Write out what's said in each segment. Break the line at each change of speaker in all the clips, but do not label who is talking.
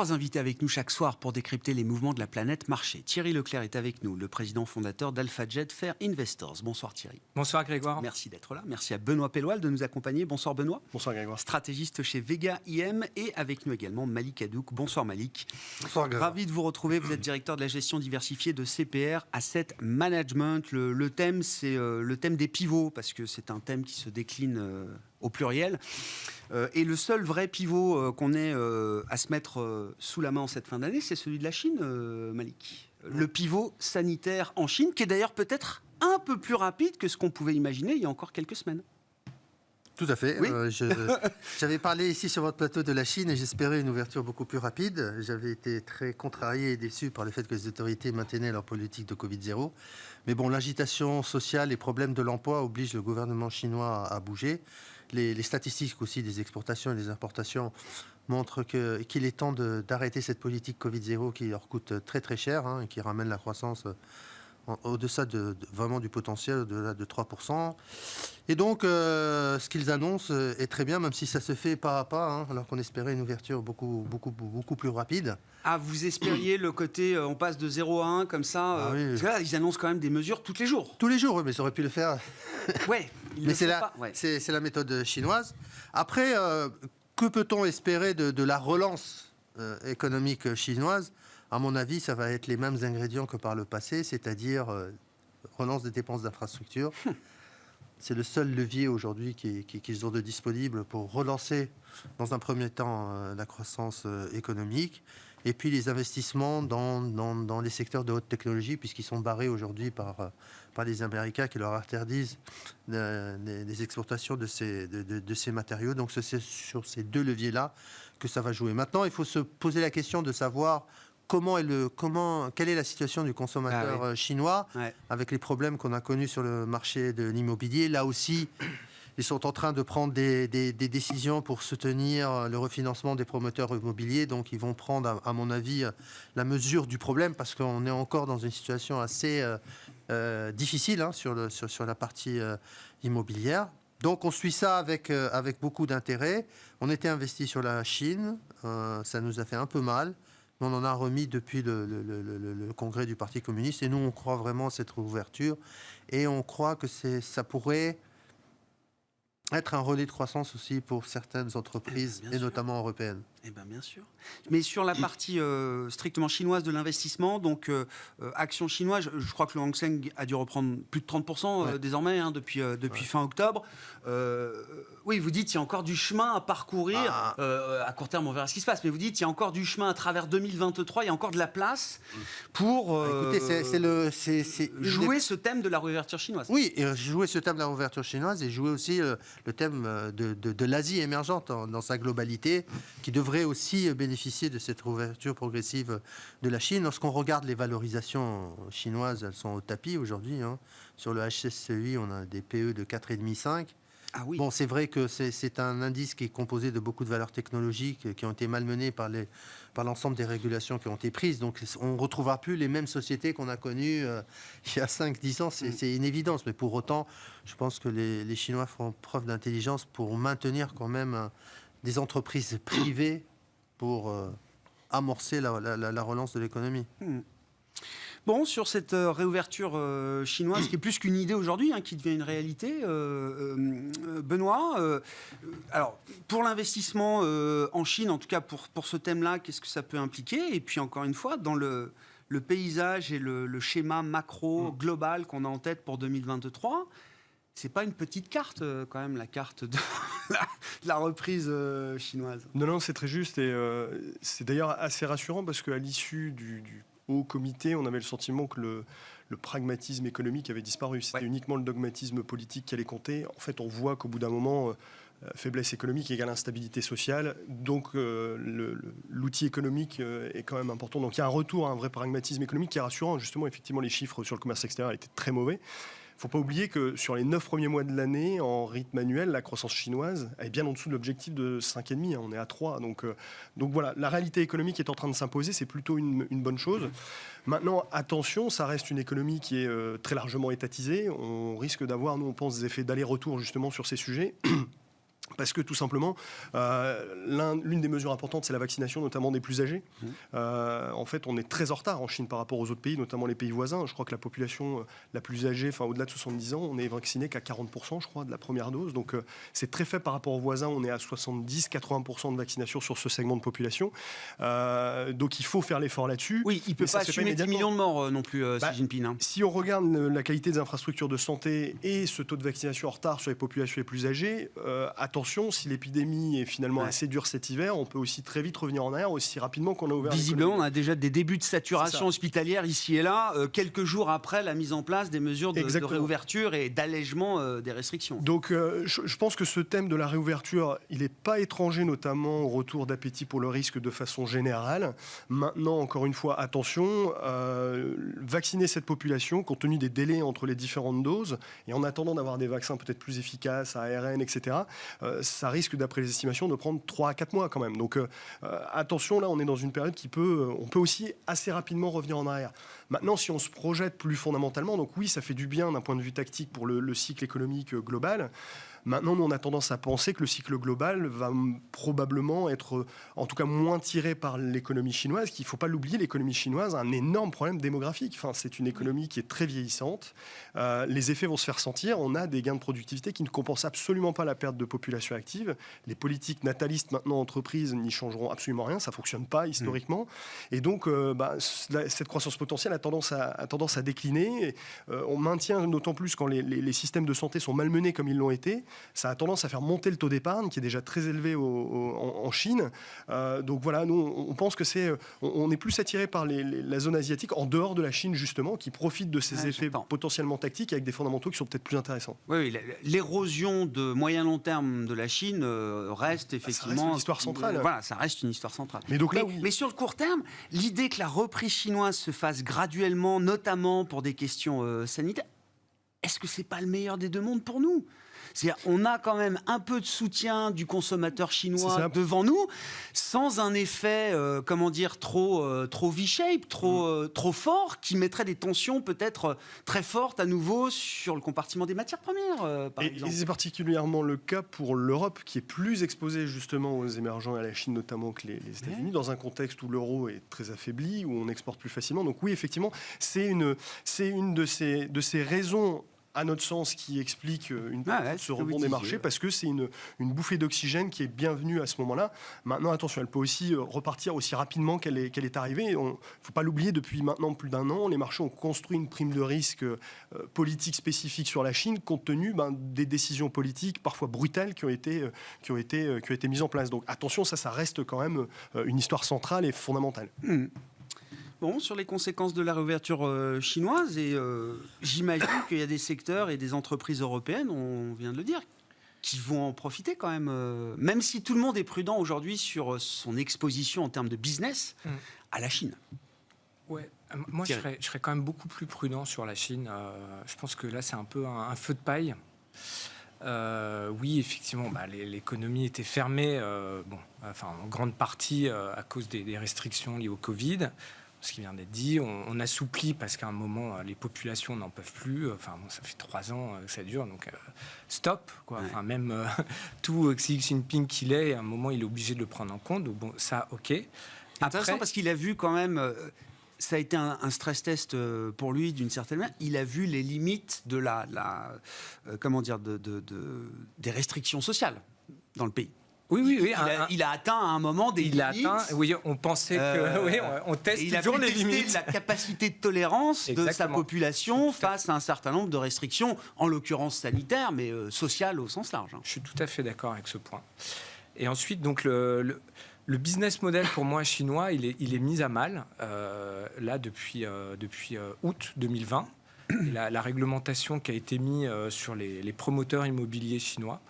3 invités avec nous chaque soir pour décrypter les mouvements de la planète marché. Thierry Leclerc est avec nous, le président fondateur d'AlphaJet Fair Investors. Bonsoir Thierry.
Bonsoir Grégoire.
Merci d'être là. Merci à Benoît Pelloual de nous accompagner. Bonsoir Benoît.
Bonsoir Grégoire.
Stratégiste chez Vega IM et avec nous également Malik Hadouk. Bonsoir Malik.
Bonsoir Grégoire.
Ravi de vous retrouver. Vous êtes directeur de la gestion diversifiée de CPR Asset Management. Le thème, c'est le thème des pivots parce que c'est un thème qui se décline au pluriel. Et le seul vrai pivot qu'on ait à se mettre sous la main en cette fin d'année, c'est celui de la Chine, Malik. Le pivot sanitaire en Chine, qui est d'ailleurs peut-être un peu plus rapide que ce qu'on pouvait imaginer il y a encore quelques semaines.
Tout à fait.
Oui.
J'avais parlé ici sur votre plateau de la Chine et j'espérais une ouverture beaucoup plus rapide. J'avais été très contrarié et déçu par le fait que les autorités maintenaient leur politique de Covid-0. Mais bon, l'agitation sociale, les problèmes de l'emploi obligent le gouvernement chinois à bouger. Les statistiques aussi des exportations et des importations montrent qu'il est temps d'arrêter cette politique Covid-0 qui leur coûte très très cher et qui ramène la croissance au-delà vraiment du potentiel, au-delà de 3%. Et donc, ce qu'ils annoncent est très bien, même si ça se fait pas à pas, alors qu'on espérait une ouverture beaucoup plus rapide.
Ah, vous espériez le côté, on passe de 0 à 1 comme ça
Oui.
Parce que là, ils annoncent quand même des mesures tous les jours.
Tous les jours, oui, mais ils auraient pu le faire.
Ouais,
Mais c'est la méthode chinoise. Après, que peut-on espérer de la relance économique chinoise ? À mon avis, ça va être les mêmes ingrédients que par le passé, c'est-à-dire relance des dépenses d'infrastructure. C'est le seul levier aujourd'hui qu'ils ont de disponible pour relancer, dans un premier temps, la croissance économique. Et puis les investissements dans les secteurs de haute technologie, puisqu'ils sont barrés aujourd'hui par les Américains qui leur interdisent des exportations de ces matériaux. Donc c'est sur ces deux leviers-là que ça va jouer. Maintenant, il faut se poser la question de savoir quelle est la situation du consommateur chinois avec les problèmes qu'on a connus sur le marché de l'immobilier. Là aussi, ils sont en train de prendre des décisions pour soutenir le refinancement des promoteurs immobiliers. Donc, ils vont prendre, à mon avis, la mesure du problème parce qu'on est encore dans une situation assez difficile sur la partie immobilière. Donc, on suit ça avec beaucoup d'intérêt. On était investi sur la Chine. Ça nous a fait un peu mal. On en a remis depuis le congrès du Parti communiste. Et nous, on croit vraiment à cette ouverture. Et on croit que ça pourrait être un relais de croissance aussi pour certaines entreprises, et notamment européennes.
Eh bien, bien sûr. Mais sur la partie strictement chinoise de l'investissement, donc action chinoise, je crois que le Hang Seng a dû reprendre plus de 30% désormais, depuis fin octobre. Oui, vous dites qu'il y a encore du chemin à parcourir. À court terme, on verra ce qui se passe. Mais vous dites qu'il y a encore du chemin à travers 2023. Il y a encore de la place pour jouer ce thème de la réouverture chinoise.
Oui, et jouer ce thème de la réouverture chinoise et jouer aussi le thème de l'Asie émergente dans sa globalité, qui devrait aussi bénéficier de cette ouverture progressive de la Chine. Lorsqu'on regarde les valorisations chinoises, elles sont au tapis aujourd'hui. Sur le HSCI, on a des PE de 4,5-5.
Ah oui.
Bon, c'est vrai que c'est un indice qui est composé de beaucoup de valeurs technologiques qui ont été malmenées par l'ensemble des régulations qui ont été prises. Donc, on ne retrouvera plus les mêmes sociétés qu'on a connues il y a 5-10 ans. C'est une évidence. Mais pour autant, je pense que les Chinois font preuve d'intelligence pour maintenir quand même des entreprises privées pour amorcer la relance de l'économie.
Bon, sur cette réouverture chinoise, qui est plus qu'une idée aujourd'hui, qui devient une réalité, Benoît, alors, pour l'investissement en Chine, en tout cas pour ce thème-là, qu'est-ce que ça peut impliquer ? Et puis, encore une fois, dans le paysage et le schéma macro global qu'on a en tête pour 2023, c'est pas une petite carte, quand même, la carte de la reprise chinoise.
Non, c'est très juste. Et c'est d'ailleurs assez rassurant parce qu'à l'issue du haut comité, on avait le sentiment que le pragmatisme économique avait disparu. C'était uniquement le dogmatisme politique qui allait compter. En fait, on voit qu'au bout d'un moment, faiblesse économique égale instabilité sociale. Donc, l'outil économique est quand même important. Donc, il y a un retour à un vrai pragmatisme économique qui est rassurant. Justement, effectivement, les chiffres sur le commerce extérieur étaient très mauvais. Il ne faut pas oublier que sur les 9 premiers mois de l'année, en rythme annuel, la croissance chinoise est bien en dessous de l'objectif de 5,5. On est à 3. Donc voilà, la réalité économique est en train de s'imposer. C'est plutôt une bonne chose. Maintenant, attention, ça reste une économie qui est très largement étatisée. On risque d'avoir, nous, on pense, des effets d'aller-retour justement sur ces sujets. Parce que tout simplement, l'une des mesures importantes, c'est la vaccination, notamment des plus âgés. En fait, on est très en retard en Chine par rapport aux autres pays, notamment les pays voisins. Je crois que la population la plus âgée, au-delà de 70 ans, on est vacciné qu'à 40%, je crois, de la première dose. Donc, c'est très faible par rapport aux voisins. On est à 70-80% de vaccination sur ce segment de population. Donc, il faut faire l'effort là-dessus.
Oui, il ne peut pas assumer 10 millions de morts non plus, Xi Jinping. Hein.
Si on regarde la qualité des infrastructures de santé et ce taux de vaccination en retard sur les populations les plus âgées, attention, si l'épidémie est finalement assez dure cet hiver, on peut aussi très vite revenir en arrière aussi rapidement qu'on a ouvert.
Visiblement, on a déjà des débuts de saturation hospitalière ici et là, quelques jours après la mise en place des mesures de réouverture et d'allègement des restrictions.
Donc, je pense que ce thème de la réouverture, il n'est pas étranger, notamment au retour d'appétit pour le risque de façon générale. Maintenant, encore une fois, attention, vacciner cette population, compte tenu des délais entre les différentes doses, et en attendant d'avoir des vaccins peut-être plus efficaces, à ARN, etc., ça risque, d'après les estimations, de prendre 3 à 4 mois quand même. Donc attention, là, on est dans une période on peut aussi assez rapidement revenir en arrière. Maintenant, si on se projette plus fondamentalement, donc oui, ça fait du bien d'un point de vue tactique pour le cycle économique global. Maintenant, nous, on a tendance à penser que le cycle global va probablement être, en tout cas, moins tiré par l'économie chinoise, qu'il ne faut pas l'oublier, l'économie chinoise a un énorme problème démographique. Enfin, c'est une économie qui est très vieillissante. Les effets vont se faire sentir. On a des gains de productivité qui ne compensent absolument pas la perte de population active. Les politiques natalistes, maintenant, entreprises, n'y changeront absolument rien. Ça ne fonctionne pas historiquement. Et donc, cette croissance potentielle a tendance à décliner. Et, on maintient d'autant plus quand les systèmes de santé sont malmenés comme ils l'ont été. Ça a tendance à faire monter le taux d'épargne qui est déjà très élevé en Chine. Donc voilà, nous on pense que on est plus attiré par la zone asiatique en dehors de la Chine justement, qui profite de ces effets potentiellement tactiques avec des fondamentaux qui sont peut-être plus intéressants.
Oui, l'érosion de moyen long terme de la Chine reste effectivement... Ça reste
une histoire centrale.
Voilà, ça reste une histoire centrale.
Mais
sur le court terme, l'idée que la reprise chinoise se fasse graduellement, notamment pour des questions sanitaires, est-ce que c'est pas le meilleur des deux mondes pour nous ? C'est-à-dire, on a quand même un peu de soutien du consommateur chinois devant nous, sans un effet, trop V-shape, trop fort, qui mettrait des tensions peut-être très fortes à nouveau sur le compartiment des matières premières, par exemple.
Et c'est particulièrement le cas pour l'Europe, qui est plus exposée justement aux émergents et à la Chine notamment que les États-Unis, dans un contexte où l'euro est très affaibli, où on exporte plus facilement. Donc oui, effectivement, c'est une de ces raisons, à notre sens, qui explique une partie de ce rebond des marchés, parce que c'est une bouffée d'oxygène qui est bienvenue à ce moment-là. Maintenant, attention, elle peut aussi repartir aussi rapidement qu'elle est arrivée. Il ne faut pas l'oublier, depuis maintenant plus d'1 an, les marchés ont construit une prime de risque politique spécifique sur la Chine, compte tenu des décisions politiques parfois brutales qui ont été mises en place. Donc attention, ça reste quand même une histoire centrale et fondamentale.
Bon, sur les conséquences de la réouverture chinoise, et j'imagine qu'il y a des secteurs et des entreprises européennes, on vient de le dire, qui vont en profiter quand même, même si tout le monde est prudent aujourd'hui sur son exposition en termes de business à la Chine.
Ouais, moi je serais quand même beaucoup plus prudent sur la Chine. Je pense que là c'est un peu un feu de paille. Oui, effectivement, l'économie était fermée, en grande partie à cause des restrictions liées au Covid. Ce qui vient d'être dit, on assouplit parce qu'à un moment, les populations n'en peuvent plus. Ça fait 3 ans que ça dure, donc stop, quoi. Ouais. Même tout Xi Jinping qu'il est, à un moment, il est obligé de le prendre en compte. Donc bon, ça, ok.
Intéressant parce qu'il a vu quand même... ça a été un stress test pour lui d'une certaine manière. Il a vu les limites de des restrictions sociales dans le pays.
Oui.
Il a atteint à un moment des limites.
On pensait que... on teste toujours les limites.
La capacité de tolérance de sa population face à un certain nombre de restrictions, en l'occurrence sanitaires, mais sociales au sens large.
Je suis tout à fait d'accord avec ce point. Et ensuite, donc, le business model, pour moi, chinois, il est mis à mal, là, depuis août 2020. Et la réglementation qui a été mise sur les promoteurs immobiliers chinois.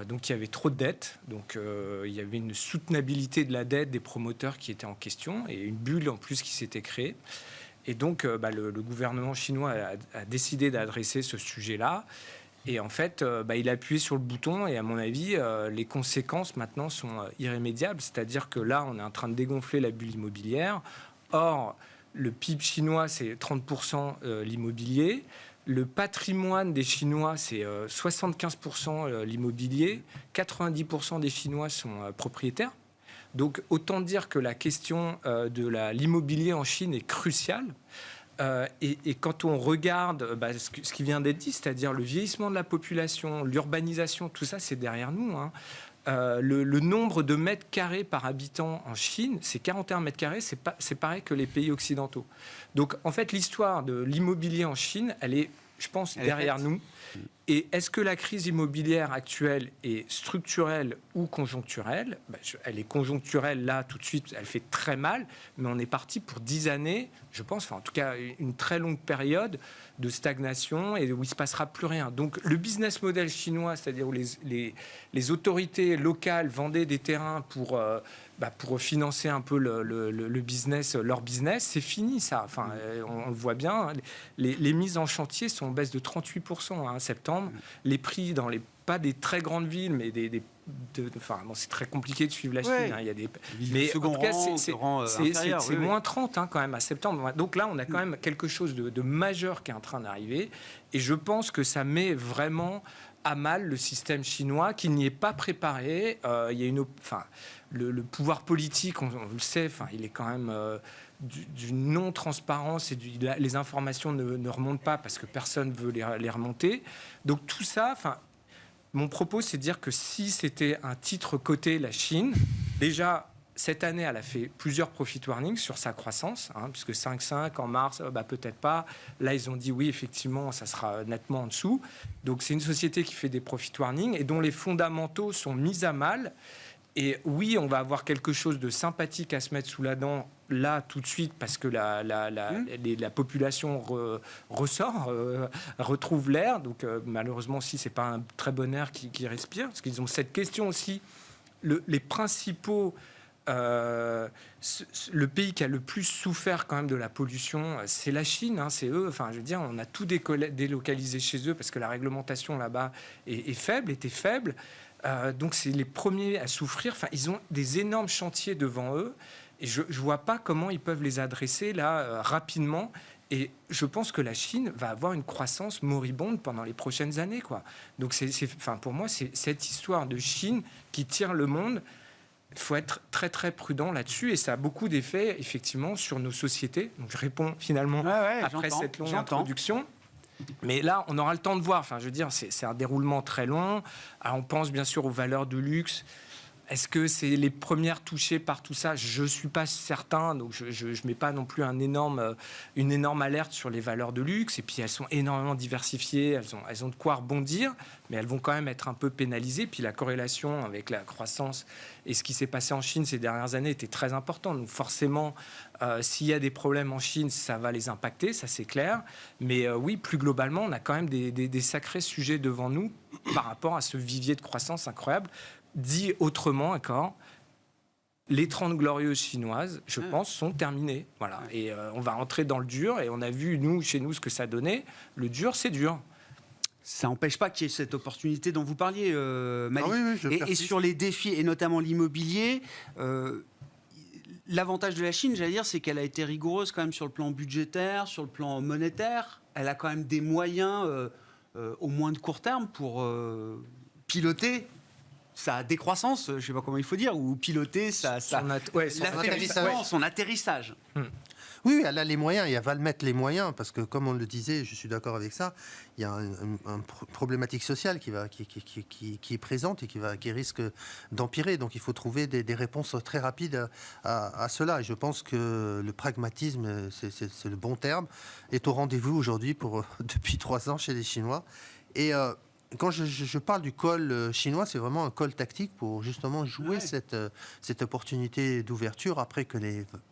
Donc, il y avait trop de dettes. Donc, il y avait une soutenabilité de la dette des promoteurs qui était en question et une bulle, en plus, qui s'était créée. Et donc, le gouvernement chinois a décidé d'adresser ce sujet-là. Et en fait, il a appuyé sur le bouton et à mon avis, les conséquences maintenant sont irrémédiables. C'est-à-dire que là, on est en train de dégonfler la bulle immobilière. Or, le PIB chinois, c'est 30% l'immobilier. Le patrimoine des Chinois, c'est 75% l'immobilier. 90% des Chinois sont propriétaires. Donc, autant dire que la question de l'immobilier en Chine est cruciale. Et quand on regarde ce qui vient d'être dit, c'est-à-dire le vieillissement de la population, l'urbanisation, tout ça, c'est derrière nous. Le nombre de mètres carrés par habitant en Chine, c'est 41 mètres carrés, c'est pareil que les pays occidentaux. Donc, en fait, l'histoire de l'immobilier en Chine, elle est, je pense, derrière nous. Et est-ce que la crise immobilière actuelle est structurelle ou conjoncturelle ? Elle est conjoncturelle, là, tout de suite, elle fait très mal, mais on est parti pour 10 années, je pense, enfin, en tout cas, une très longue période de stagnation et où il ne se passera plus rien. Donc, le business model chinois, c'est-à-dire où les autorités locales vendaient des terrains pour financer un peu le business, leur business, c'est fini, ça. Enfin, on le voit bien, hein. Les mises en chantier sont en baisse de 38% en septembre. Les prix dans pas des très grandes villes, mais c'est très compliqué de suivre la Chine.
Ouais.
Hein, il y a des,
Mais
en tout cas, c'est
oui.
moins 30 quand même à septembre. Donc là, on a quand même quelque chose de majeur qui est en train d'arriver. Et je pense que ça met vraiment à mal le système chinois, qui n'y est pas préparé. Il y a le pouvoir politique, on le sait, il est quand même d'une non-transparence et les informations ne remontent pas parce que personne ne veut les remonter. Donc tout ça, mon propos, c'est de dire que si c'était un titre coté, la Chine, déjà, cette année, elle a fait plusieurs profit warnings sur sa croissance, puisque 5,5 en mars, peut-être pas. Là, ils ont dit oui, effectivement, ça sera nettement en dessous. Donc c'est une société qui fait des profit warnings et dont les fondamentaux sont mis à mal. Et oui, on va avoir quelque chose de sympathique à se mettre sous la dent là tout de suite parce que la population ressort, retrouve l'air. Donc malheureusement aussi, c'est pas un très bon air qui respire parce qu'ils ont cette question aussi. Les principaux, le pays qui a le plus souffert quand même de la pollution, c'est la Chine. C'est eux. Enfin, je veux dire, on a tout délocalisé chez eux parce que la réglementation là-bas était faible. Donc c'est les premiers à souffrir. Ils ont des énormes chantiers devant eux et je ne vois pas comment ils peuvent les adresser là rapidement. Et je pense que la Chine va avoir une croissance moribonde pendant les prochaines années, quoi. Donc pour moi, c'est cette histoire de Chine qui tire le monde. Il faut être très très prudent là-dessus et ça a beaucoup d'effets effectivement sur nos sociétés. Donc je réponds finalement après cette longue introduction. Mais là, on aura le temps de voir. Je veux dire, c'est un déroulement très long. Alors, on pense bien sûr aux valeurs de luxe. Est-ce que c'est les premières touchées par tout ça ? Je ne suis pas certain. Donc, je ne mets pas non plus une énorme alerte sur les valeurs de luxe. Et puis, elles sont énormément diversifiées. Elles ont de quoi rebondir. Mais elles vont quand même être un peu pénalisées. Puis, la corrélation avec la croissance et ce qui s'est passé en Chine ces dernières années était très importante. Donc, forcément, s'il y a des problèmes en Chine, ça va les impacter. Ça, c'est clair. Mais oui, plus globalement, on a quand même des sacrés sujets devant nous par rapport à ce vivier de croissance incroyable. Dit autrement encore, les 30 glorieuses chinoises, je pense, sont terminées. Voilà. Et on va rentrer dans le dur. Et on a vu, chez nous, ce que ça donnait. Le dur, c'est dur.
Ça n'empêche pas qu'il y ait cette opportunité dont vous parliez, Malik.
Oui,
et sur les défis, et notamment l'immobilier, l'avantage de la Chine, j'allais dire, c'est qu'elle a été rigoureuse quand même sur le plan budgétaire, sur le plan monétaire. Elle a quand même des moyens, au moins de court terme, pour piloter sa décroissance, je ne sais pas comment il faut dire, ou piloter son atterrissage.
Oui, elle a les moyens et elle va le mettre les moyens parce que, comme on le disait, je suis d'accord avec ça, il y a une problématique sociale qui est présente et qui risque d'empirer. Donc il faut trouver des réponses très rapides à cela. Et je pense que le pragmatisme, c'est le bon terme, est au rendez-vous aujourd'hui depuis 3 ans chez les Chinois. Et quand je parle du call chinois, c'est vraiment un call tactique pour justement jouer cette opportunité d'ouverture après que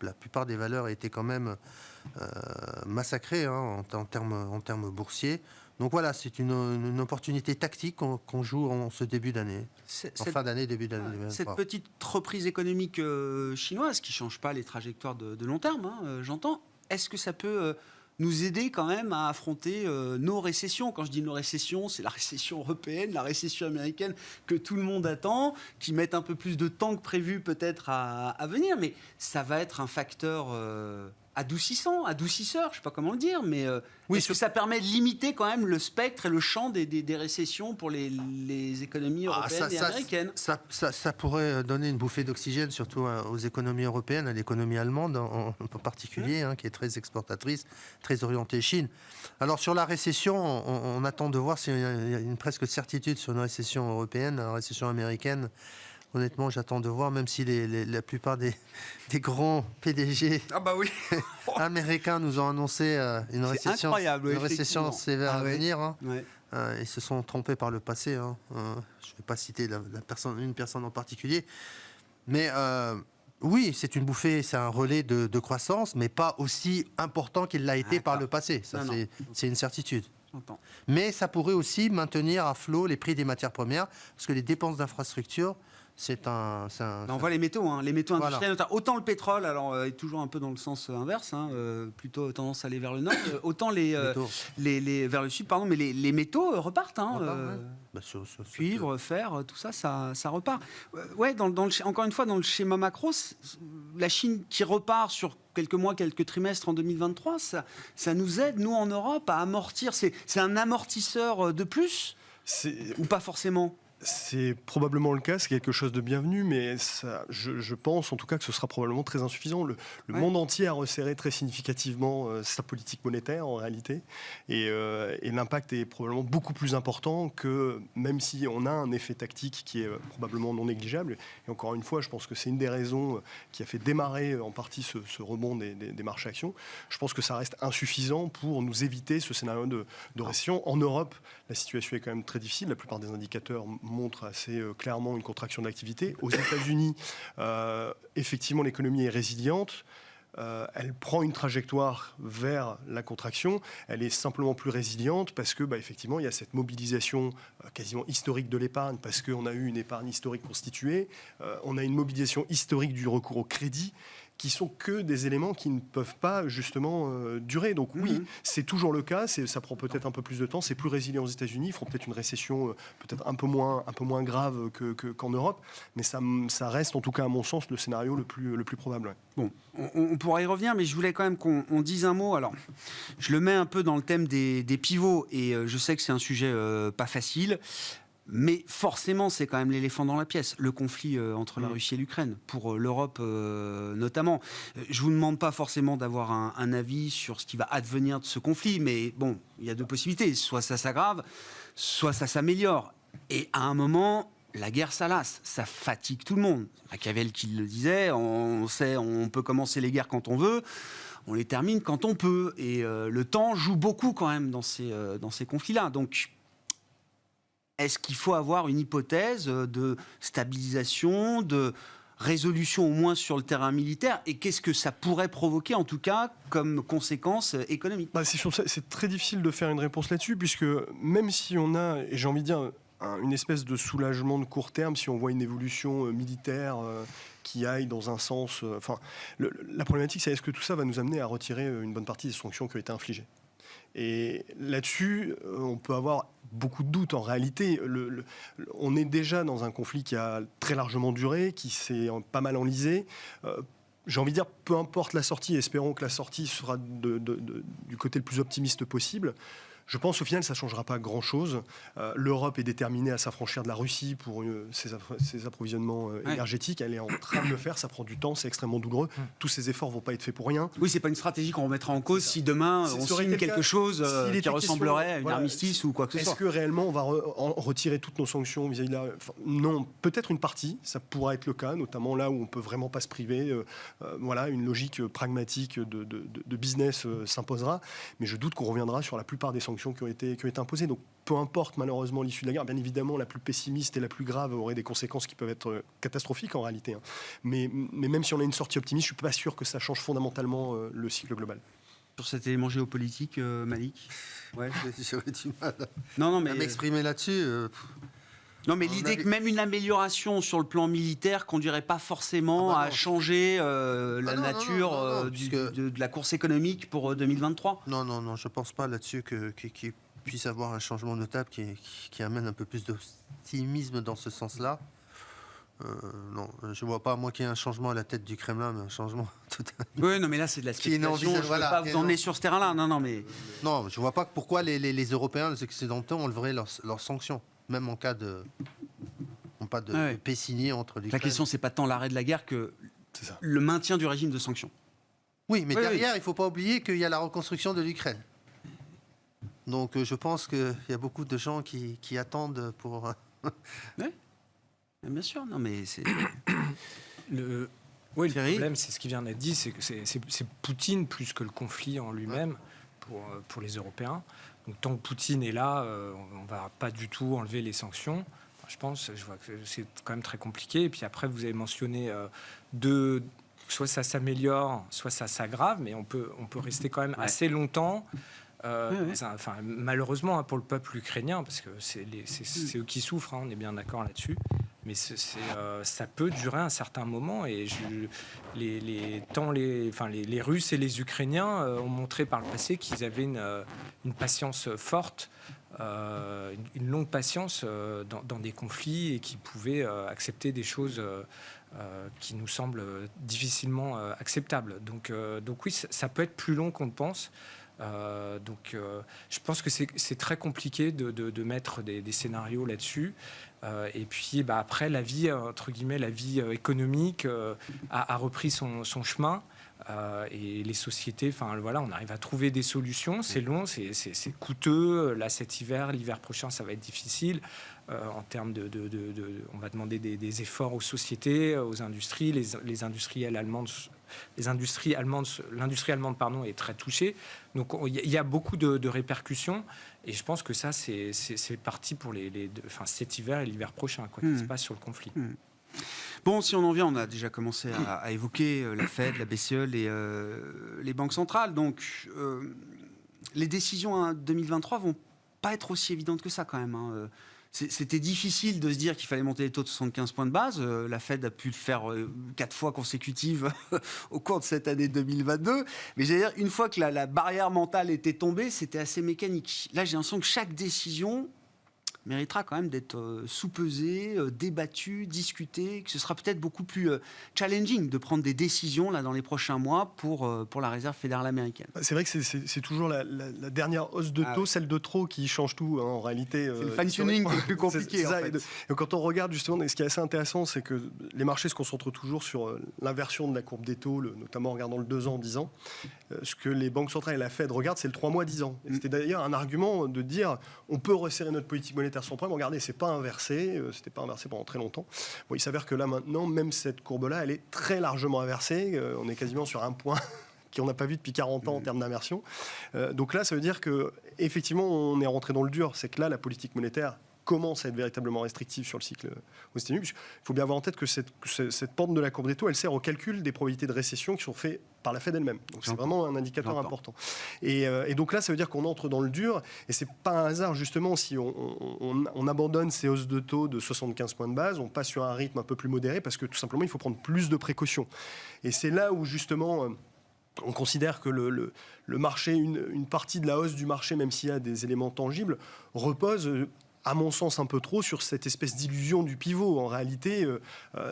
la plupart des valeurs aient été quand même massacrées en termes boursiers. Donc voilà, c'est une opportunité tactique qu'on joue en ce début d'année, fin d'année, début d'année 2023.
Cette petite reprise économique chinoise qui ne change pas les trajectoires de long terme, j'entends, est-ce que ça peut nous aider quand même à affronter nos récessions? Quand je dis nos récessions, c'est la récession européenne, la récession américaine que tout le monde attend, qui mettent un peu plus de temps que prévu peut-être à venir, mais ça va être un facteur adoucisseur, je sais pas comment le dire, mais
Oui,
est-ce que ça permet de limiter quand même le spectre et le champ des récessions pour les économies européennes et américaines?
Ça pourrait donner une bouffée d'oxygène, surtout aux économies européennes, à l'économie allemande en particulier, qui est très exportatrice, très orientée Chine. Alors sur la récession, on attend de voir s'il y a une presque certitude sur une récession européenne, une récession américaine. Honnêtement, j'attends de voir, même si la plupart des grands PDG américains nous ont annoncé une récession sévère à venir. Ils se sont trompés par le passé. Je ne vais pas citer une personne en particulier. Mais oui, c'est une bouffée, c'est un relais de croissance, mais pas aussi important qu'il l'a été par le passé. Ça, c'est une certitude. Mais ça pourrait aussi maintenir à flot les prix des matières premières, parce que les dépenses d'infrastructure,
on voit les métaux industriels, autant le pétrole, alors est toujours un peu dans le sens inverse, plutôt tendance à aller vers le nord, autant vers le sud, pardon, mais les métaux repartent. Cuivre, fer, tout ça, ça repart. Encore une fois, dans le schéma macro, la Chine qui repart sur quelques mois, quelques trimestres en 2023, ça nous aide, nous en Europe, à amortir. C'est un amortisseur de plus ou pas forcément?
C'est probablement le cas, c'est quelque chose de bienvenu, mais je pense en tout cas que ce sera probablement très insuffisant. Le monde entier a resserré très significativement sa politique monétaire en réalité, et l'impact est probablement beaucoup plus important que, même si on a un effet tactique qui est probablement non négligeable. Et encore une fois, je pense que c'est une des raisons qui a fait démarrer en partie ce rebond des marchés actions. Je pense que ça reste insuffisant pour nous éviter ce scénario de récession. En Europe, la situation est quand même très difficile. La plupart des indicateurs montre assez clairement une contraction de l'activité. Aux États-Unis, effectivement, l'économie est résiliente. Elle prend une trajectoire vers la contraction. Elle est simplement plus résiliente parce que, effectivement, il y a cette mobilisation quasiment historique de l'épargne, parce qu'on a eu une épargne historique constituée. On a une mobilisation historique du recours au crédit, qui sont que des éléments qui ne peuvent pas justement durer. Donc oui, c'est toujours le cas, ça prend peut-être un peu plus de temps, c'est plus résilient aux États-Unis, ils feront peut-être une récession peut-être un peu moins grave qu'en Europe, mais ça reste en tout cas à mon sens le scénario le plus probable. Ouais.
Bon, on pourra y revenir, mais je voulais quand même qu'on dise un mot. Alors, je le mets un peu dans le thème des pivots, et je sais que c'est un sujet pas facile. Mais forcément, c'est quand même l'éléphant dans la pièce, le conflit entre la Russie et l'Ukraine, pour l'Europe notamment. Je ne vous demande pas forcément d'avoir un avis sur ce qui va advenir de ce conflit, mais bon, il y a deux possibilités. Soit ça s'aggrave, soit ça s'améliore. Et à un moment, la guerre, ça lasse, ça fatigue tout le monde. Machiavel qui le disait, on sait, on peut commencer les guerres quand on veut, on les termine quand on peut. Et le temps joue beaucoup quand même dans ces conflits-là. Donc, est-ce qu'il faut avoir une hypothèse de stabilisation, de résolution au moins sur le terrain militaire? Et qu'est-ce que ça pourrait provoquer, en tout cas, comme conséquence économique?
C'est très difficile de faire une réponse là-dessus, puisque même si on a, et j'ai envie de dire, une espèce de soulagement de court terme, si on voit une évolution militaire qui aille dans un sens... la problématique, c'est est-ce que tout ça va nous amener à retirer une bonne partie des sanctions qui ont été infligées? Et là-dessus, on peut avoir beaucoup de doutes. En réalité, on est déjà dans un conflit qui a très largement duré, qui s'est pas mal enlisé. J'ai envie de dire, peu importe la sortie, espérons que la sortie sera du côté le plus optimiste possible. Je pense au final, ça ne changera pas grand-chose. L'Europe est déterminée à s'affranchir de la Russie pour ses approvisionnements énergétiques. Elle est en train de le faire, ça prend du temps, c'est extrêmement douloureux. Tous ces efforts ne vont pas être faits pour rien.
Oui, ce n'est pas une stratégie qu'on remettra en cause si demain on signe quelque chose qui ressemblerait à une armistice ou quoi que ce soit.
Est-ce que réellement on va retirer toutes nos sanctions vis-à-vis de la... Non, peut-être une partie, ça pourra être le cas, notamment là où on ne peut vraiment pas se priver. Une logique pragmatique de business s'imposera, mais je doute qu'on reviendra sur la plupart des sanctions qui ont été imposées. Donc peu importe malheureusement l'issue de la guerre, bien évidemment la plus pessimiste et la plus grave aurait des conséquences qui peuvent être catastrophiques en réalité. Mais même si on a une sortie optimiste, je ne suis pas sûr que ça change fondamentalement le cycle global.
Sur cet élément géopolitique, Malik?
J'aurais du mal
à
m'exprimer là-dessus.
Non, mais l'idée que même une amélioration sur le plan militaire conduirait pas forcément à changer la nature de la course économique pour 2023.
Non, je pense pas là-dessus qu'il puisse avoir un changement notable qui amène un peu plus d'optimisme dans ce sens-là. Non, je ne vois pas, moi, qu'il y ait un changement à la tête du Kremlin, mais un changement tout à
Oui, non, mais là, c'est de la spéculation. Je ne veux pas vous emmener sur ce terrain-là. Non, mais...
Non, je ne vois pas pourquoi les Européens, les Occidentaux enleveraient leurs sanctions, même en cas de paix signée entre l'Ukraine.
La question, c'est pas tant l'arrêt de la guerre que le maintien du régime de sanctions.
Oui, mais derrière, il ne faut pas oublier qu'il y a la reconstruction de l'Ukraine. Donc, je pense qu'il y a beaucoup de gens qui attendent pour...
Oui, bien sûr. Non, mais c'est...
Le problème, c'est ce qui vient d'être dit, c'est que c'est Poutine plus que le conflit en lui-même pour les Européens. Donc, tant que Poutine est là, on ne va pas du tout enlever les sanctions. Je vois que c'est quand même très compliqué. Et puis après, vous avez mentionné soit ça s'améliore, soit ça s'aggrave, mais on peut rester quand même assez longtemps. Malheureusement pour le peuple ukrainien, parce que c'est eux qui souffrent, on est bien d'accord là-dessus. Mais ça peut durer un certain moment. Et les Russes et les Ukrainiens ont montré par le passé qu'ils avaient une patience forte, une longue patience dans des conflits et qui pouvaient accepter des choses qui nous semblent difficilement acceptables. Donc oui, ça peut être plus long qu'on le pense. Je pense que c'est très compliqué de mettre des scénarios là-dessus. Et puis après, la vie, entre guillemets, la vie économique a repris son chemin. Et les sociétés, on arrive à trouver des solutions. C'est long, c'est coûteux. Là, l'hiver prochain, ça va être difficile. En termes on va demander des efforts aux sociétés, aux industries. L'industrie allemande, est très touchée. Donc, il y a beaucoup de répercussions. Et je pense que ça, c'est parti pour cet hiver et l'hiver prochain, quoi qu'il se passe sur le conflit.
Bon, si on en vient, on a déjà commencé à évoquer la Fed, la BCE, les banques centrales. Donc, les décisions en 2023 vont pas être aussi évidentes que ça, quand même. C'était difficile de se dire qu'il fallait monter les taux de 75 points de base. La Fed a pu le faire 4 fois consécutives au cours de cette année 2022. Mais j'allais dire, une fois que la barrière mentale était tombée, c'était assez mécanique. Là, j'ai l'impression que chaque décision méritera quand même d'être sous-pesée, débattue, discutée, que ce sera peut-être beaucoup plus challenging de prendre des décisions là, dans les prochains mois pour la Réserve fédérale américaine.
C'est vrai que c'est toujours la dernière hausse de taux, celle de trop, qui change tout, hein, en réalité.
C'est le fine-tuning qui est plus compliqué.
C'est ça.
En fait.
Et quand on regarde justement, ce qui est assez intéressant, c'est que les marchés se concentrent toujours sur l'inversion de la courbe des taux, notamment en regardant le 2 ans, 10 ans. Ce que les banques centrales et la Fed regardent, c'est le 3 mois, 10 ans. Et c'était d'ailleurs un argument de dire on peut resserrer notre politique monétaire sans problème. Regardez, c'est pas inversé, c'était pas inversé pendant très longtemps. Bon, il s'avère que là maintenant, même cette courbe-là, elle est très largement inversée. On est quasiment sur un point qu'on n'a pas vu depuis 40 ans en termes d'inversion. Donc là, ça veut dire que effectivement, on est rentré dans le dur. C'est que là, la politique monétaire commence à être véritablement restrictive sur le cycle aux États-Unis. Il faut bien avoir en tête que cette pente de la courbe des taux, elle sert au calcul des probabilités de récession qui sont faites par la Fed elle-même. Donc c'est vraiment un indicateur important. Et donc là, ça veut dire qu'on entre dans le dur. Et c'est pas un hasard, justement, si on abandonne ces hausses de taux de 75 points de base, on passe sur un rythme un peu plus modéré parce que tout simplement, il faut prendre plus de précautions. Et c'est là où, justement, on considère que le marché, une partie de la hausse du marché, même s'il y a des éléments tangibles, repose à mon sens, un peu trop sur cette espèce d'illusion du pivot. En réalité,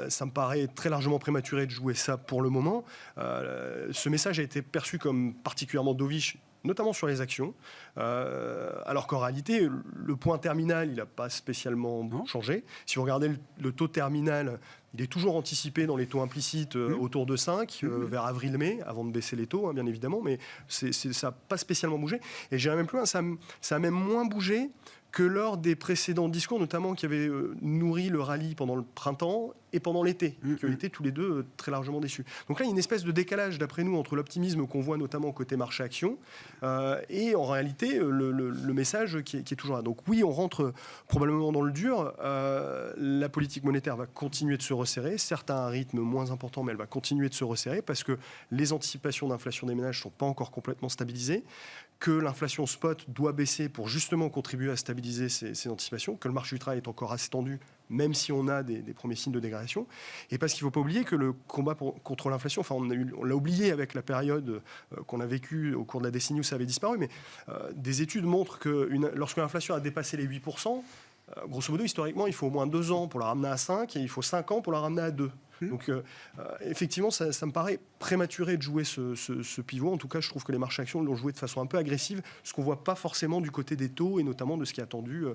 ça me paraît très largement prématuré de jouer ça pour le moment. Ce message a été perçu comme particulièrement dovish, notamment sur les actions, alors qu'en réalité, le point terminal, il n'a pas spécialement changé. Si vous regardez le taux terminal, il est toujours anticipé dans les taux implicites autour de 5, vers avril-mai, avant de baisser les taux, hein, bien évidemment, mais ça n'a pas spécialement bougé. Et j'irais même plus loin, ça a même moins bougé que lors des précédents discours, notamment qui avaient nourri le rallye pendant le printemps et pendant l'été, qui ont été tous les deux très largement déçus. Donc là, il y a une espèce de décalage, d'après nous, entre l'optimisme qu'on voit notamment côté marché-action et en réalité le message qui est toujours là. Donc oui, on rentre probablement dans le dur. La politique monétaire va continuer de se resserrer, certes à un rythme moins important, mais elle va continuer de se resserrer parce que les anticipations d'inflation des ménages ne sont pas encore complètement stabilisées, que l'inflation spot doit baisser pour justement contribuer à stabiliser ces anticipations, que le marché du travail est encore assez tendu, même si on a des premiers signes de dégradation. Et parce qu'il ne faut pas oublier que le combat contre l'inflation, on l'a oublié avec la période qu'on a vécue au cours de la décennie où ça avait disparu, mais des études montrent que lorsque l'inflation a dépassé les 8%, grosso modo, historiquement, il faut au moins 2 ans pour la ramener à 5 et il faut 5 ans pour la ramener à 2. Donc, effectivement, ça me paraît prématuré de jouer ce pivot. En tout cas, je trouve que les marchés actions l'ont joué de façon un peu agressive, ce qu'on ne voit pas forcément du côté des taux et notamment de ce qui est attendu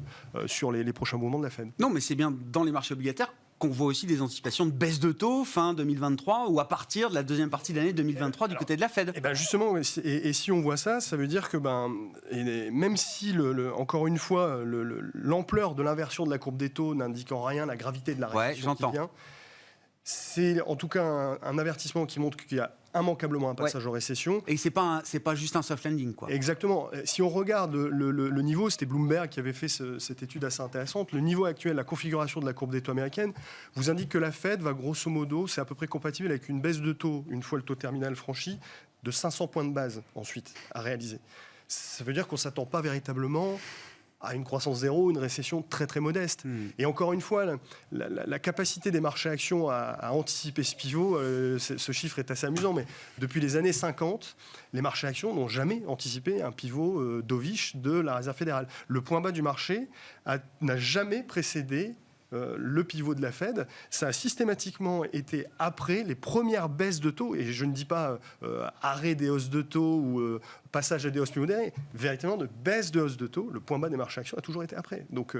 sur les prochains mouvements de la Fed.
Non, mais c'est bien dans les marchés obligataires qu'on voit aussi des anticipations de baisse de taux fin 2023 ou à partir de la deuxième partie de l'année 2023 du côté de la Fed.
Et ben justement, et si on voit ça, ça veut dire que même si, encore une fois, l'ampleur de l'inversion de la courbe des taux n'indique en rien la gravité de la récession qui vient, c'est en tout cas un avertissement qui montre qu'il y a immanquablement un passage en récession.
Et c'est pas juste un soft landing, quoi.
Exactement. Si on regarde le niveau, c'était Bloomberg qui avait fait cette étude assez intéressante. Le niveau actuel, la configuration de la courbe des taux américaine, vous indique que la Fed va grosso modo, c'est à peu près compatible avec une baisse de taux, une fois le taux terminal franchi, de 500 points de base ensuite à réaliser. Ça veut dire qu'on ne s'attend pas véritablement à une croissance zéro, une récession très très modeste. Et encore une fois, la capacité des marchés actions à anticiper ce pivot, ce chiffre est assez amusant, mais depuis les années 50, les marchés actions n'ont jamais anticipé un pivot dovish de la Réserve fédérale. Le point bas du marché n'a jamais précédé le pivot de la Fed. Ça a systématiquement été après les premières baisses de taux, et je ne dis pas arrêt des hausses de taux ou passage à des hausses plus modérées, véritablement de baisse de hausse de taux. Le point bas des marchés actions a toujours été après. Donc,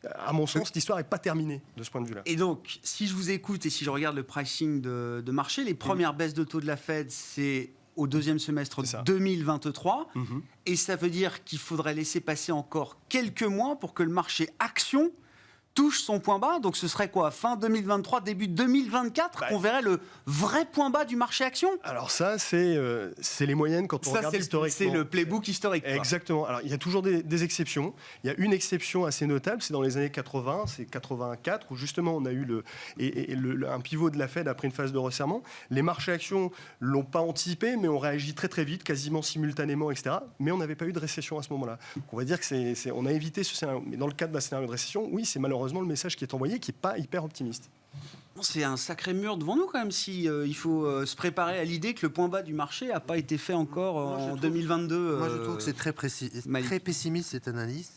à mon sens, l'histoire n'est pas terminée de ce point de vue-là.
Et donc, si je vous écoute et si je regarde le pricing de marché, les premières baisses de taux de la Fed, c'est au deuxième semestre 2023. Et ça veut dire qu'il faudrait laisser passer encore quelques mois pour que le marché action touche son point bas. Donc ce serait quoi, fin 2023, début 2024, qu'on verrait le vrai point bas du marché action?
Alors ça, c'est les moyennes quand on regarde historiquement.
C'est le playbook historique, quoi.
Exactement. Alors il y a toujours des exceptions. Il y a une exception assez notable, c'est dans les années 80, c'est 84, où justement on a eu un pivot de la Fed après une phase de resserrement. Les marchés actions l'ont pas anticipé, mais ont réagi très très vite, quasiment simultanément, etc. Mais on n'avait pas eu de récession à ce moment-là. Donc on va dire que on a évité ce scénario. Mais dans le cadre d'un scénario de récession, oui, c'est malheureusement le message qui est envoyé, qui n'est pas hyper optimiste.
C'est un sacré mur devant nous quand même, si il faut se préparer à l'idée que le point bas du marché n'a pas été fait encore en 2022.
Moi, je trouve que c'est très pessimiste cette analyse,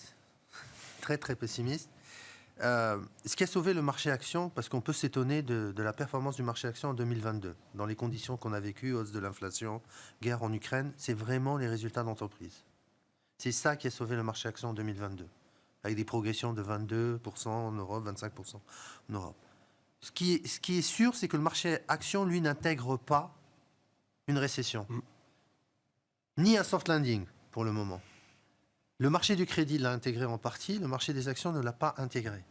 très très pessimiste. Ce qui a sauvé le marché action, parce qu'on peut s'étonner de la performance du marché action en 2022, dans les conditions qu'on a vécues, hausse de l'inflation, guerre en Ukraine, c'est vraiment les résultats d'entreprise. C'est ça qui a sauvé le marché action en 2022. Avec des progressions de 22% en Europe, 25% en Europe. Ce qui est sûr, c'est que le marché action, lui, n'intègre pas une récession. Ni un soft landing, pour le moment. Le marché du crédit l'a intégré en partie, le marché des actions ne l'a pas intégré.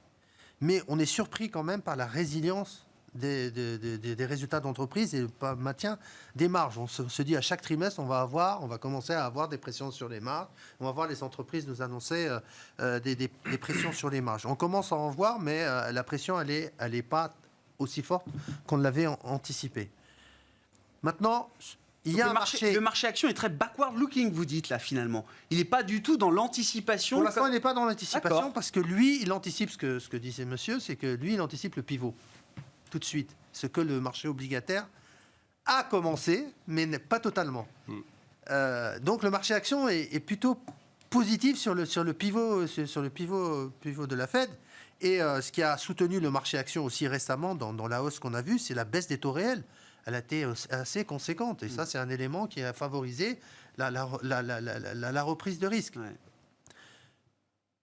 Mais on est surpris quand même par la résilience des résultats d'entreprise et le maintien des marges. On se dit à chaque trimestre, on va commencer à avoir des pressions sur les marges. On va voir les entreprises nous annoncer des pressions sur les marges. On commence à en voir, mais la pression, elle est pas aussi forte qu'on l'avait anticipé. Maintenant, il y a
le marché action est très backward looking, vous dites là finalement. Il n'est pas du tout dans l'anticipation.
Pour l'instant, il n'est pas dans l'anticipation parce que lui, il anticipe ce que disait monsieur, c'est que lui, il anticipe le pivot. Tout de suite, ce que le marché obligataire a commencé, mais pas totalement. Donc le marché action est plutôt positif sur le pivot de la Fed. Et ce qui a soutenu le marché action aussi récemment dans la hausse qu'on a vue, c'est la baisse des taux réels. Elle a été assez conséquente. Et ça, c'est un élément qui a favorisé la reprise de risque. Ouais.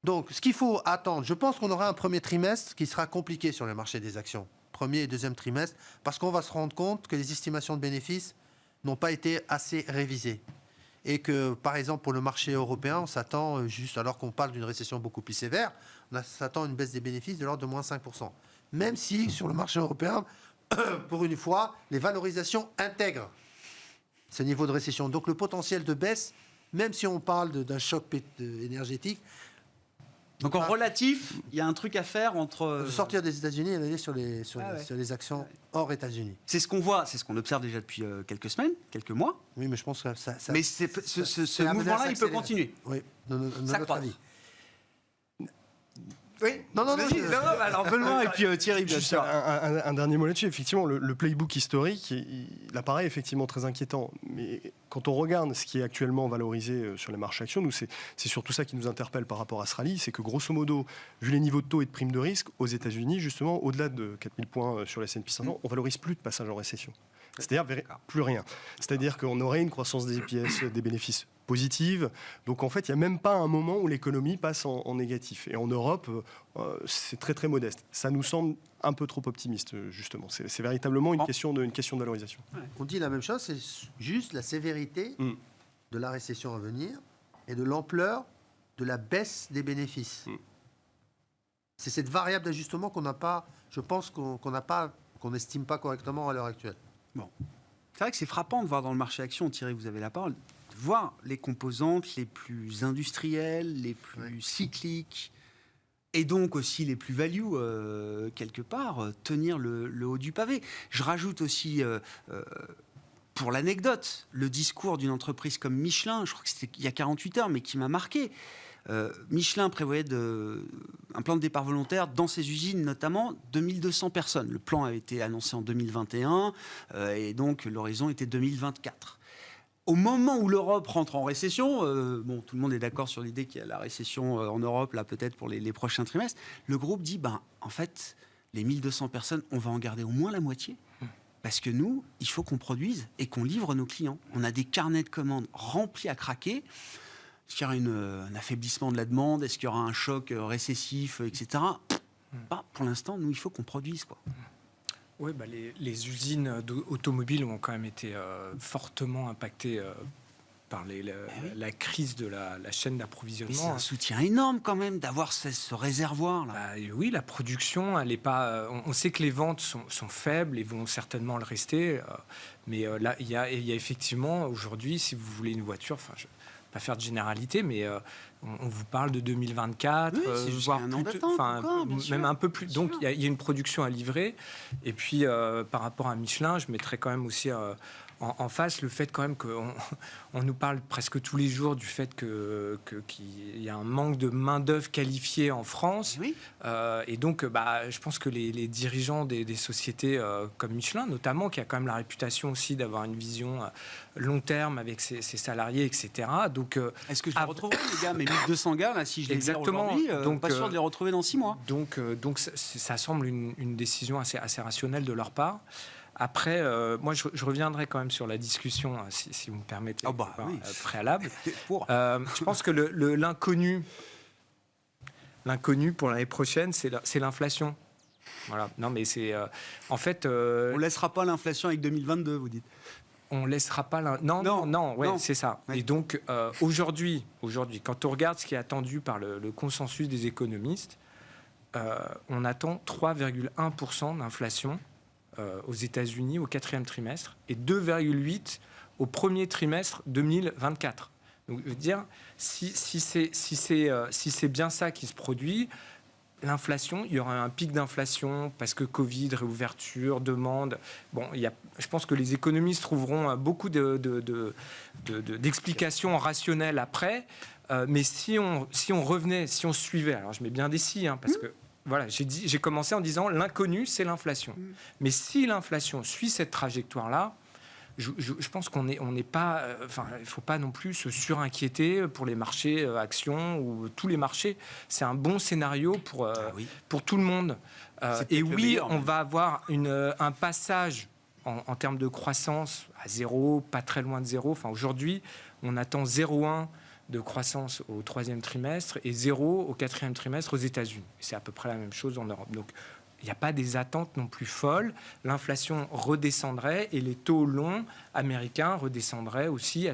Donc, ce qu'il faut attendre, je pense qu'on aura un premier trimestre qui sera compliqué sur le marché des actions. Premier et deuxième trimestre, parce qu'on va se rendre compte que les estimations de bénéfices n'ont pas été assez révisées. Et que, par exemple, pour le marché européen, on s'attend, juste alors qu'on parle d'une récession beaucoup plus sévère, on s'attend à une baisse des bénéfices de l'ordre de moins 5%. Même si, sur le marché européen, pour une fois, les valorisations intègrent ce niveau de récession. Donc le potentiel de baisse, même si on parle d'un choc énergétique,
donc en relatif, il y a un truc à faire entre...
De sortir des États-Unis et d'aller sur les actions hors États-Unis.
C'est ce qu'on voit, c'est ce qu'on observe déjà depuis quelques semaines, quelques mois.
Oui, mais je pense que ça
mais ce mouvement-là, il peut continuer.
Oui, de notre avis.
Oui.
Non,
alors Benoît et puis Thierry, bien
Juste
sûr.
un dernier mot là-dessus. Effectivement, le playbook historique, il apparaît effectivement très inquiétant. Mais quand on regarde ce qui est actuellement valorisé sur les marchés actions, nous, c'est surtout ça qui nous interpelle par rapport à ce rallye. C'est que grosso modo, vu les niveaux de taux et de primes de risque, aux États-Unis, justement, au-delà de 4000 points sur les S&P 500, on valorise plus de passage en récession. C'est-à-dire plus rien. C'est-à-dire qu'on aurait une croissance des EPS, des bénéfices positive. Donc en fait, il n'y a même pas un moment où l'économie passe en négatif. Et en Europe, c'est très très modeste. Ça nous semble un peu trop optimiste, justement. C'est véritablement une question de valorisation.
On dit la même chose, c'est juste la sévérité de la récession à venir et de l'ampleur de la baisse des bénéfices. C'est cette variable d'ajustement qu'on n'a pas, je pense qu'on n'estime pas correctement à l'heure actuelle.
Bon. C'est vrai que c'est frappant de voir dans le marché action, Thierry, vous avez la parole, de voir les composantes les plus industrielles, les plus cycliques, et donc aussi les plus value, quelque part, tenir le haut du pavé. Je rajoute aussi, pour l'anecdote, le discours d'une entreprise comme Michelin, je crois que c'était il y a 48 heures, mais qui m'a marqué. Michelin prévoyait un plan de départ volontaire dans ses usines, notamment 2200 personnes. Le plan a été annoncé en 2021 et donc l'horizon était 2024. Au moment où l'Europe rentre en récession, bon, tout le monde est d'accord sur l'idée qu'il y a la récession en Europe, là peut-être pour les prochains trimestres, le groupe dit, en fait, les 1200 personnes, on va en garder au moins la moitié. Parce que nous, il faut qu'on produise et qu'on livre nos clients. On a des carnets de commandes remplis à craquer. Est-ce qu'il y aura un affaiblissement de la demande? Est-ce qu'il y aura un choc récessif, etc. Pour l'instant, nous, il faut qu'on produise, quoi.
Oui, les usines automobiles ont quand même été fortement impactées par la crise de la chaîne d'approvisionnement.
C'est un soutien énorme quand même d'avoir ce réservoir-là.
Oui, la production, elle est pas. On sait que les ventes sont faibles et vont certainement le rester. Mais là, il y a effectivement aujourd'hui, si vous voulez une voiture, je pas faire de généralité, mais on vous parle de 2024, voire
un an d'attente,
même un peu plus. Donc il y a une production à livrer. Et puis par rapport à Michelin, je mettrais quand même aussi en face le fait quand même qu'on nous parle presque tous les jours du fait qu'il y a un manque de main-d'œuvre qualifiée en France.
Oui.
Et donc, je pense que les dirigeants des sociétés comme Michelin, notamment, qui a quand même la réputation aussi d'avoir une vision long terme avec ses salariés, etc. Donc,
est-ce que je les retrouverai, les gars, mes 1200 gars, là, si je les ai aujourd'hui,
donc,
pas sûr de les retrouver dans 6 mois.
Donc ça semble une décision assez rationnelle de leur part. Après, moi, je reviendrai quand même sur la discussion, si vous me permettez, préalable. Je pense que l'inconnu pour l'année prochaine, c'est l'inflation. Voilà. Non, mais c'est en fait.
On laissera pas l'inflation avec 2022, vous dites.
On laissera pas non, c'est ça. Ouais. Et donc aujourd'hui, quand on regarde ce qui est attendu par le consensus des économistes, on attend 3,1% d'inflation aux États-Unis au 4e trimestre et 2,8% au premier trimestre 2024. Donc, je veux dire, si c'est bien ça qui se produit, l'inflation, il y aura un pic d'inflation parce que Covid, réouverture, demande. Bon, je pense que les économistes trouveront beaucoup d'explications rationnelles après. Mais si on revenait, si on suivait, alors je mets bien des si, parce que voilà, j'ai commencé en disant l'inconnu, c'est l'inflation. Mais si l'inflation suit cette trajectoire-là, je pense qu'on n'est pas. Il ne faut pas non plus se surinquiéter pour les marchés actions ou tous les marchés. C'est un bon scénario pour tout le monde. Et oui, meilleur, on va avoir un passage en termes de croissance à zéro, pas très loin de zéro. Aujourd'hui, on attend 0,1 de croissance au 3e trimestre et 0 au 4e trimestre aux États-Unis. C'est à peu près la même chose en Europe. Donc, il n'y a pas des attentes non plus folles. L'inflation redescendrait et les taux longs américains redescendraient aussi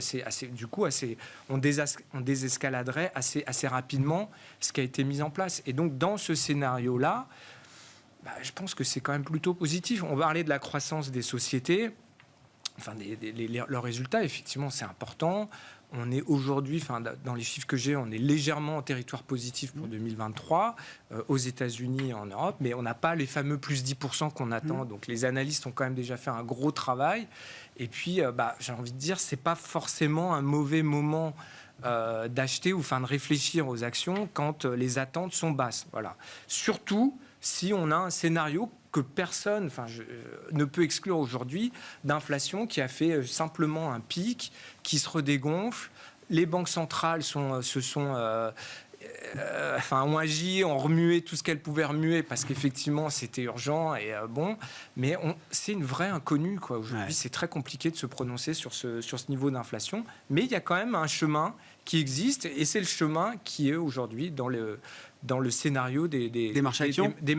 on désescaladerait assez rapidement ce qui a été mis en place. Et donc, dans ce scénario-là, je pense que c'est quand même plutôt positif. On parlait de la croissance des sociétés. Leurs résultats, effectivement, c'est important. On est aujourd'hui, dans les chiffres que j'ai, on est légèrement en territoire positif pour 2023 aux États-Unis et en Europe, mais on n'a pas les fameux plus 10% qu'on attend. Donc les analystes ont quand même déjà fait un gros travail. Et puis, j'ai envie de dire, c'est pas forcément un mauvais moment d'acheter ou de réfléchir aux actions quand les attentes sont basses. Voilà. Surtout si on a un scénario que personne ne peut exclure aujourd'hui d'inflation qui a fait simplement un pic, qui se redégonfle. Les banques centrales ont agi, ont remué tout ce qu'elles pouvaient remuer parce qu'effectivement c'était urgent mais c'est une vraie inconnue quoi. Aujourd'hui, c'est très compliqué de se prononcer sur ce niveau d'inflation, mais il y a quand même un chemin qui existe et c'est le chemin qui est aujourd'hui dans le scénario des
marchés actions,
des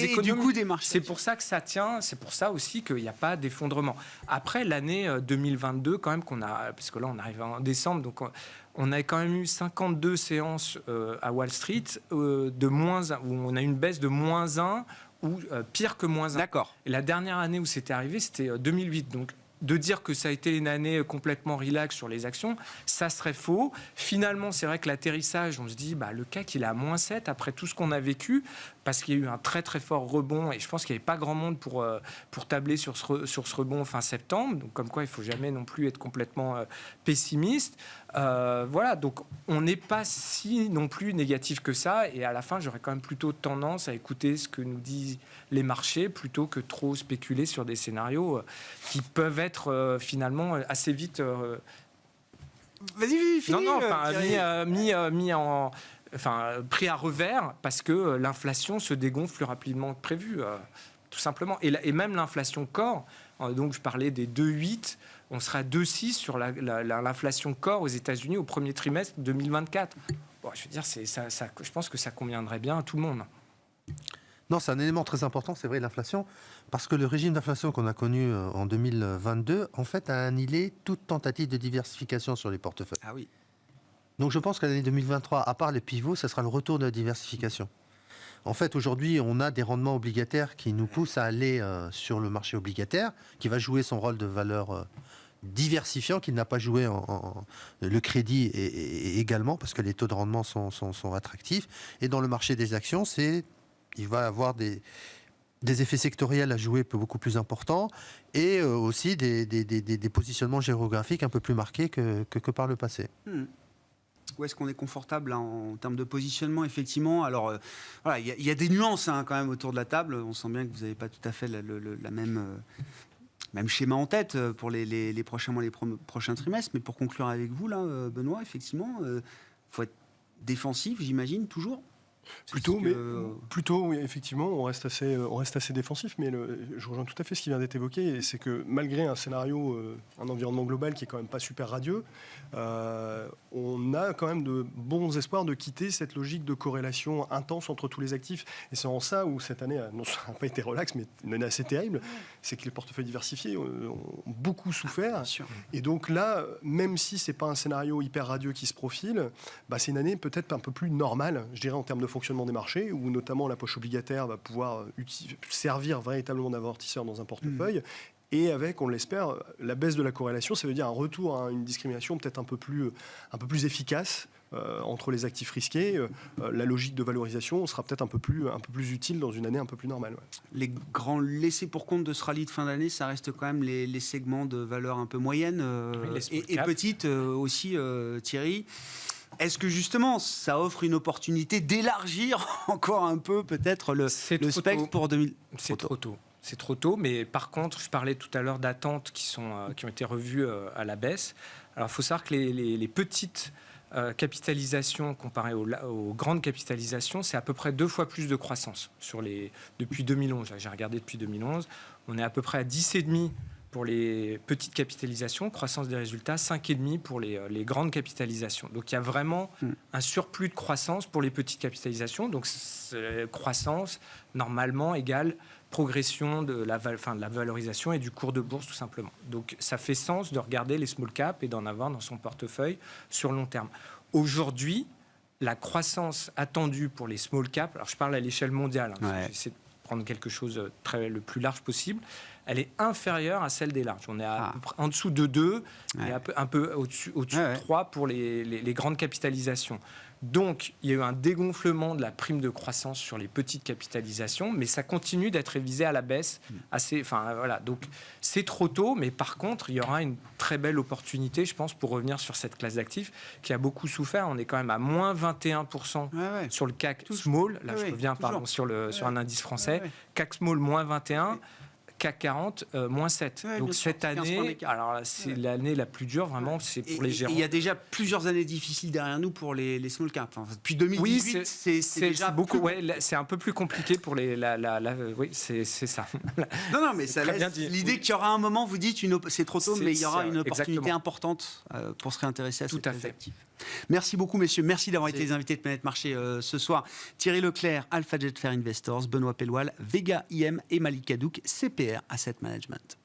économies. C'est pour ça que ça tient, c'est pour ça aussi qu'il n'y a pas d'effondrement. Après l'année 2022 quand même parce que là on arrive en décembre, donc on a quand même eu 52 séances à Wall Street de -1, où on a une baisse de -1 ou pire que -1.
D'accord.
Et la dernière année où c'était arrivé, c'était 2008. Donc de dire que ça a été une année complètement relax sur les actions, ça serait faux. Finalement, c'est vrai que l'atterrissage, on se dit, le CAC, il est à -7 après tout ce qu'on a vécu, parce qu'il y a eu un très très fort rebond, et je pense qu'il n'y avait pas grand monde pour tabler sur ce rebond fin septembre. Donc comme quoi, il ne faut jamais non plus être complètement pessimiste. Voilà, donc on n'est pas si non plus négatif que ça, et à la fin, j'aurais quand même plutôt tendance à écouter ce que nous disent les marchés, plutôt que trop spéculer sur des scénarios qui peuvent être finalement assez vite
Vas-y, finis.
Pris à revers parce que l'inflation se dégonfle plus rapidement que prévu, tout simplement. Et même l'inflation core, donc je parlais des 2,8, on sera à 2,6 sur l'inflation core aux États-Unis au premier trimestre 2024. Bon, je veux dire, je pense que ça conviendrait bien à tout le monde.
Non, c'est un élément très important, c'est vrai, l'inflation, parce que le régime d'inflation qu'on a connu en 2022, en fait, a annihilé toute tentative de diversification sur les portefeuilles.
Ah oui.
Donc je pense que l'année 2023, à part les pivots, ça sera le retour de la diversification. En fait, aujourd'hui, on a des rendements obligataires qui nous poussent à aller sur le marché obligataire, qui va jouer son rôle de valeur diversifiant, qu'il n'a pas joué le crédit également, parce que les taux de rendement sont attractifs. Et dans le marché des actions, il va avoir des effets sectoriels à jouer beaucoup plus importants et aussi des positionnements géographiques un peu plus marqués que par le passé.
Où est-ce qu'on est confortable là, en termes de positionnement, effectivement. Alors, voilà, il y a des nuances quand même autour de la table. On sent bien que vous n'avez pas tout à fait la même schéma en tête pour les prochains mois, les prochains trimestres. Mais pour conclure avec vous, là, Benoît, effectivement, il faut être défensif, j'imagine, toujours.
Plutôt, oui, effectivement, on reste assez défensif, mais je rejoins tout à fait ce qui vient d'être évoqué, et c'est que malgré un scénario, un environnement global qui est quand même pas super radieux, on a quand même de bons espoirs de quitter cette logique de corrélation intense entre tous les actifs, et c'est en ça où cette année n'a pas été relax, mais une année assez terrible, c'est que les portefeuilles diversifiés ont beaucoup souffert, et donc là, même si c'est pas un scénario hyper radieux qui se profile, c'est une année peut-être un peu plus normale, je dirais, en termes de fonctionnement des marchés, où notamment la poche obligataire va pouvoir servir véritablement d'amortisseur dans un portefeuille. Et avec, on l'espère, la baisse de la corrélation, ça veut dire un retour à une discrimination peut-être un peu plus efficace entre les actifs risqués. La logique de valorisation sera peut-être un peu plus utile dans une année un peu plus normale. Ouais.
Les grands laissés pour compte de ce rallye de fin d'année, ça reste quand même les segments de valeur un peu moyenne et petites aussi, Thierry. Est-ce que justement, ça offre une opportunité d'élargir encore un peu peut-être le spectre pour 2000
C'est trop tôt. C'est trop tôt, mais par contre, je parlais tout à l'heure d'attentes qui ont été revues à la baisse. Alors, il faut savoir que les petites capitalisations comparées aux grandes capitalisations, c'est à peu près 2 fois plus de croissance depuis 2011. J'ai regardé depuis 2011. On est à peu près à 10,5 pour les petites capitalisations, croissance des résultats, 5,5 pour les grandes capitalisations. Donc il y a vraiment un surplus de croissance pour les petites capitalisations. Donc croissance, normalement, égale progression de la valorisation et du cours de bourse, tout simplement. Donc ça fait sens de regarder les small caps et d'en avoir dans son portefeuille sur long terme. Aujourd'hui, la croissance attendue pour les small caps, alors je parle à l'échelle mondiale, j'essaie de prendre quelque chose le plus large possible. elle est inférieure à celle des larges. On est à peu près en dessous de 2 et un peu au-dessus de 3 pour les grandes capitalisations. Donc, il y a eu un dégonflement de la prime de croissance sur les petites capitalisations, mais ça continue d'être révisé à la baisse. Donc, c'est trop tôt, mais par contre, il y aura une très belle opportunité, je pense, pour revenir sur cette classe d'actifs qui a beaucoup souffert. On est quand même à moins 21% sur le CAC Small. Là, je reviens sur un indice français. CAC Small, moins 21%. CAC 40, moins 7. Donc cette année, alors c'est l'année la plus dure, vraiment, c'est pour les gérants.
Il y a déjà plusieurs années difficiles derrière nous pour les small caps. Enfin, depuis 2018,
oui,
c'est déjà
beaucoup. C'est un peu plus compliqué pour les. Oui, c'est ça.
Non, mais ça laisse l'idée qu'il y aura un moment, vous dites, c'est trop tôt, mais il y aura une opportunité importante pour se réintéresser à cette classe d'actifs. Merci beaucoup, messieurs. Merci d'avoir été les invités de Planète Marché ce soir. Thierry Leclerc, Alpha Jet Fair Investors, Benoît Pelloual, Vega IM et Malik Hadouk, CPR Asset Management.